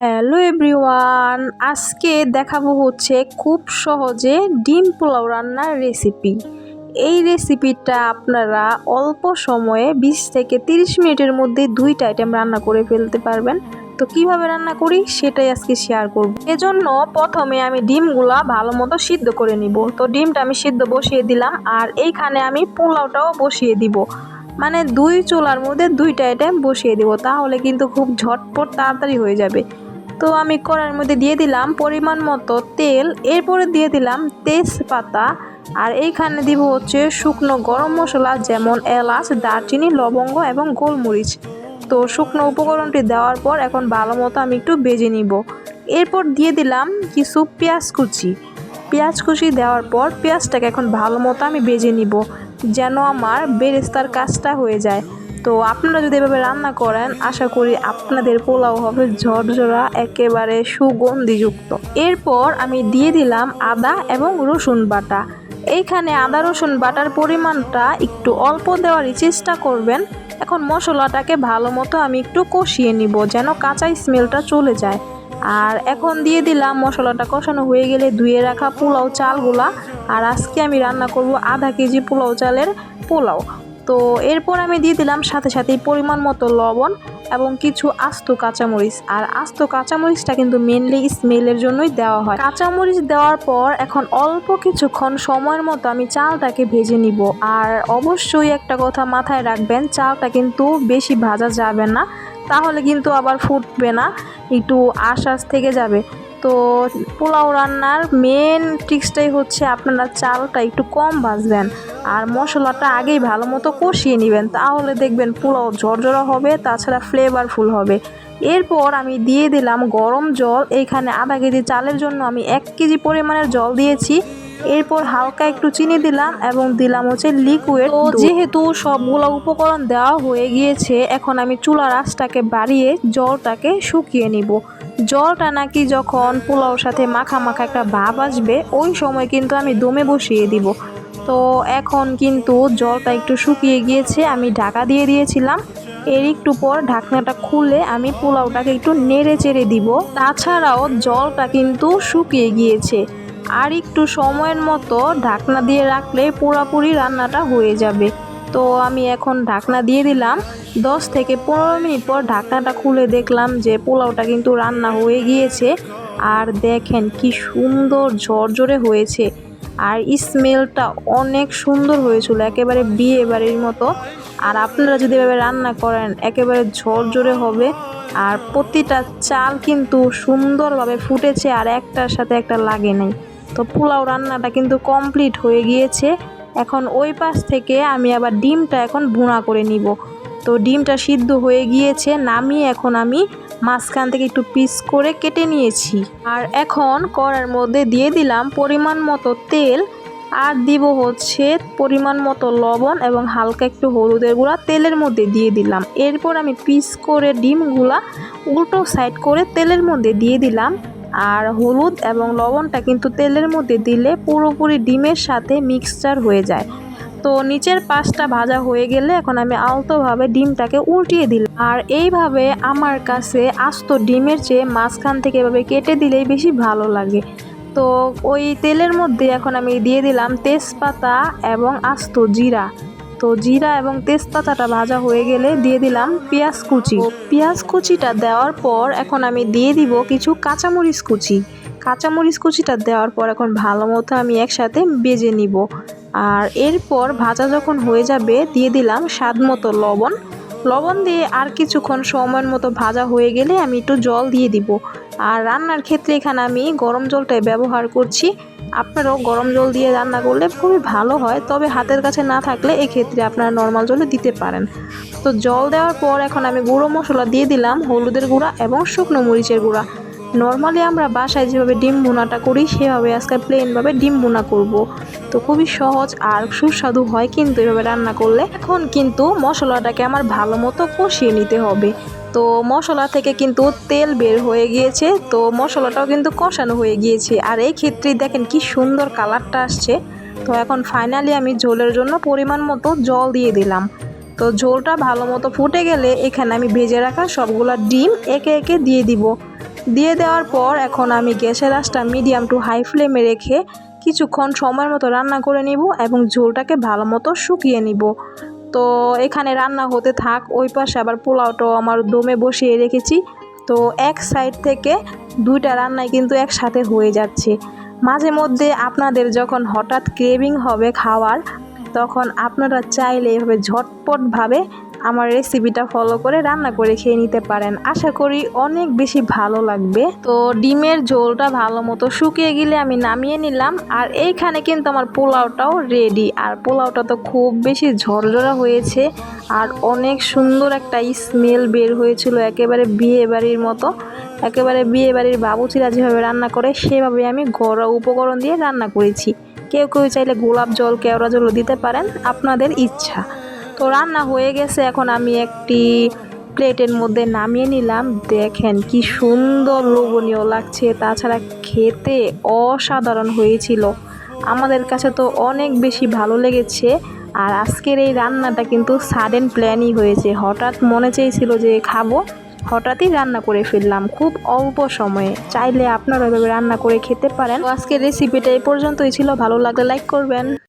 Hello everyone, আজকে দেখাবো হচ্ছে খুব সহজে ডিম পোলাও রান্নার রেসিপি। এই রেসিপিটা আপনারা অল্প সময়ে 20 থেকে 30 মিনিটের মধ্যে দুইটা আইটেম রান্না করে ফেলতে পারবেন। তো কিভাবে রান্না করি সেটাই আজকে শেয়ার করব। এজন্য প্রথমে আমি ডিমগুলা ভালো মতো সিদ্ধ করে নিব। তো ডিমটা আমি সিদ্ধ বসিয়ে দিলাম, আর এইখানে আমি পোলাওটাও বসিয়ে দিব। মানে দুই চুলার মধ্যে দুইটা আইটেম বসিয়ে দিব, তাহলে কিন্তু খুব ঝটপট তাড়াতাড়ি হয়ে যাবে। তো আমি কড়াইয়ের মধ্যে দিয়ে দিলাম পরিমাণ মতো তেল, এরপরে দিয়ে দিলাম তেজপাতা, আর এইখানে দিব হচ্ছে শুকনো গরম মশলা যেমন এলাচ, দারচিনি, লবঙ্গ এবং গোলমরিচ। তো শুকনো উপকরণটি দেওয়ার পর এখন ভালো মতো আমি একটু ভেজে নিব। এরপর দিয়ে দিলাম কিছু পেঁয়াজ কুচি দেওয়ার পর পেঁয়াজটাকে এখন ভালো মতো আমি ভেজে নিব, যেন আমার বেরেস্তার কাজটা হয়ে যায়। তো আপনারা যদি এভাবে রান্না করেন, আশা করি আপনাদের পোলাও হবে ঝরঝরা, একেবারে সুগন্ধিযুক্ত। এরপর আমি দিয়ে দিলাম আদা এবং রসুন বাটা। এইখানে আদা রসুন বাটার পরিমাণটা একটু অল্প দেওয়ারই চেষ্টা করবেন। এখন মশলাটাকে ভালো মতো আমি একটু কষিয়ে নিব, যেন কাঁচা স্মেলটা চলে যায়। আর এখন দিয়ে দিলাম মশলাটা কষানো হয়ে গেলে ধুয়ে রাখা পোলাও চালগুলা। আর আজকে আমি রান্না করব আধা কেজি পোলাও চালের পোলাও। তো এরপর আমি দিয়ে দিলাম সাথে সাথেই পরিমাণ মতো লবণ এবং কিছু আস্ত কাঁচামরিচ। আর আস্ত কাঁচামরিচটা কিন্তু মেনলি স্মেলের জন্যই দেওয়া হয়। কাঁচামরিচ দেওয়ার পর এখন অল্প কিছুক্ষণ সময়ের মতো আমি চালটাকে ভেজে নিব। আর অবশ্যই একটা কথা মাথায় রাখবেন, চালটা কিন্তু বেশি ভাজা যাবে না, তাহলে কিন্তু আবার ফুটবে না, একটু আঁশ থেকে যাবে। তো পোলাও রান্নার মেন ট্রিক্সটাই হচ্ছে আপনারা চালটা একটু কম ভাজবেন আর মশলাটা আগেই ভালো মতো কষিয়ে নেবেন, তাহলে দেখবেন পোলাও ঝরঝরা হবে, তাছাড়া ফ্লেভারফুল হবে। এরপর আমি দিয়ে দিলাম গরম জল। এইখানে আধা কেজি চালের জন্য আমি 1 কেজি পরিমাণের জল দিয়েছি। এরপর হালকা একটু চিনি দিলাম এবং দিলাম হচ্ছে লিকুইড। তো যেহেতু সবগুলো উপকরণ দেওয়া হয়ে গিয়েছে, এখন আমি চুলার আঁচটাকে বাড়িয়ে জলটাকে শুকিয়ে নিব। জলটা নাকি যখন পোলাওর সাথে মাখা মাখা একটা ভাব আসবে, ওই সময় কিন্তু আমি দমে বসিয়ে দিব। তো এখন কিন্তু জলটা একটু শুকিয়ে গিয়েছে, আমি ঢাকা দিয়ে দিয়েছিলাম। এর একটু পর ঢাকনাটা খুলে আমি পোলাওটাকে একটু নেড়ে চেড়ে দিব। তাছাড়াও জলটা কিন্তু শুকিয়ে গিয়েছে, আর একটু সময়ের মতো ঢাকনা দিয়ে রাখলে পুরোপুরি রান্নাটা হয়ে যাবে। তো আমি এখন ঢাকনা দিয়ে দিলাম। 10 থেকে 15 মিনিট পর ঢাকনাটা খুলে দেখলাম যে পোলাওটা কিন্তু রান্না হয়ে গিয়েছে। আর দেখেন কি সুন্দর ঝরঝরে হয়েছে, আর স্মেলটা অনেক সুন্দর হয়েছিল, একেবারে বিয়ে বাড়ির মতো। আর আপনারা যদি এভাবে রান্না করেন একেবারে ঝরঝরে হবে। আর প্রতিটা চাল কিন্তু সুন্দরভাবে ফুটেছে আর একটার সাথে একটা লাগে নাই। তো পোলাও রান্নাটা কিন্তু কমপ্লিট হয়ে গিয়েছে। এখন ওই পাশ থেকে আমি আবার ডিমটা এখন ভুনা করে নিব। তো ডিমটা সিদ্ধ হয়ে গিয়েছে, নামিয়ে এখন আমি মাঝখান থেকে একটু পিস করে কেটে নিয়েছি। আর এখন কড়াইয়ের মধ্যে দিয়ে দিলাম পরিমাণ মতো তেল, আর দিব হচ্ছে পরিমাণ মতো লবণ এবং হালকা একটু হলুদের গুঁড়া তেলের মধ্যে দিয়ে দিলাম। এরপর আমি পিস করে ডিমগুলা উল্টো সাইড করে তেলের মধ্যে দিয়ে দিলাম। আর হলুদ এবং লবণটা কিন্তু তেলের মধ্যে দিলে পুরোপুরি ডিমের সাথে মিক্সচার হয়ে যায়। তো নিচের পাশটা ভাজা হয়ে গেলে এখন আমি আলতোভাবে ডিমটাকে উল্টিয়ে দিলাম। আর এইভাবে আমার কাছে আস্ত ডিমের চেয়ে মাঝখান থেকে এভাবে কেটে দিলেই বেশি ভালো লাগে। তো ওই তেলের মধ্যে এখন আমি দিয়ে দিলাম তেজপাতা এবং আস্ত জিরা। তো জিরা এবং তেজপাতাটা ভাজা হয়ে গেলে দিয়ে দিলাম পেঁয়াজ কুচি। পেঁয়াজ কুচিটা দেওয়ার পর এখন আমি দিয়ে দিব কিছু কাঁচামরিচ কুচিটা দেওয়ার পর এখন ভালো মতো আমি একসাথে ভেজে নিব। আর এরপর ভাজা যখন হয়ে যাবে দিয়ে দিলাম স্বাদ মতো লবণ দিয়ে আর কিছুক্ষণ সময়ের মতো ভাজা হয়ে গেলে আমি একটু জল দিয়ে দিব। আর রান্নার ক্ষেত্রে এখানে আমি গরম জলটাই ব্যবহার করছি। আপনারাও গরম জল দিয়ে রান্না করলে খুবই ভালো হয়, তবে হাতের কাছে না থাকলে এক্ষেত্রে আপনারা নর্মাল জলে দিতে পারেন। তো জল দেওয়ার পর এখন আমি গুঁড়ো মশলা দিয়ে দিলাম, হলুদের গুঁড়া এবং শুকনো মরিচের গুঁড়া। নর্মালি আমরা বাসায় যেভাবে ডিম ভুনাটা করি সেভাবে আজকে প্লেনভাবে ডিম ভুনা করব। তো খুবই সহজ আর সুস্বাদু হয় কিন্তু এভাবে রান্না করলে। এখন কিন্তু মশলাটাকে আমার ভালো মতো কষিয়ে নিতে হবে। তো মশলা থেকে কিন্তু তেল বের হয়ে গিয়েছে, তো মশলাটাও কিন্তু কষানো হয়ে গিয়েছে। আর এই ক্ষেত্রে দেখেন কি সুন্দর কালারটা আসছে। তো এখন ফাইনালি আমি ঝোলের জন্য পরিমাণ মতো জল দিয়ে দিলাম। তো ঝোলটা ভালো মতো ফুটে গেলে এখানে আমি ভেজে রাখা সবগুলা ডিম একে একে দিয়ে দিব। দিয়ে দেওয়ার পর এখন আমি গ্যাসের আঁচটা মিডিয়াম টু হাই ফ্লেমে রেখে কিছুক্ষণ সময়ের মতো রান্না করে নিব এবং ঝোলটাকে ভালো মতো শুকিয়ে নিব। তো এখানে রান্না হতে থাক, ওই পাশে আবার পোলাওটাও আমার দমে বসিয়ে রেখেছি। তো এক সাইড থেকে দুইটা রান্নাই কিন্তু একসাথে হয়ে যাচ্ছে। মাঝে মধ্যে আপনাদের যখন হঠাৎ ক্রেভিং হবে খাওয়ার, তখন আপনারা চাইলে এভাবে ঝটপটভাবে আমার রেসিপিটা ফলো করে রান্না করে খেয়ে নিতে পারেন। আশা করি অনেক বেশি ভালো লাগবে। তো ডিমের ঝোলটা ভালো মতো শুকিয়ে গেলে আমি নামিয়ে নিলাম। আর এইখানে কিন্তু আমার পোলাওটাও রেডি। আর পোলাওটা তো খুব বেশি ঝরঝরা হয়েছে আর অনেক সুন্দর একটা স্মেল বের হয়েছিল, একেবারে বিয়ে বাড়ির মতো। একেবারে বিয়ে বাড়ির বাবুচিরা যেভাবে রান্না করে সেভাবে আমি ঘরোয়া উপকরণ দিয়ে রান্না করেছি। কেউ কেউ চাইলে গোলাপ জল, কেওড়া জলও দিতে পারেন, আপনাদের ইচ্ছা। তো রান্না হয়ে গেছে, এখন আমি একটি প্লেটের মধ্যে নামিয়ে নিলাম। দেখেন কি সুন্দর লোভনীয় লাগছে, তাছাড়া খেতে অসাধারণ হয়েছিল। আমাদের কাছে তো অনেক বেশি ভালো লেগেছে। আর আজকের এই রান্নাটা কিন্তু সাডেন প্ল্যানই হয়েছে, হঠাৎ মনে চেয়েছিল যে খাবো, হঠাৎই রান্না করে ফেললাম খুব অল্প সময়ে। চাইলে আপনারা এভাবে রান্না করে খেতে পারেন। তো আজকের রেসিপিটা এই পর্যন্তই ছিল, ভালো লাগলে লাইক করবেন।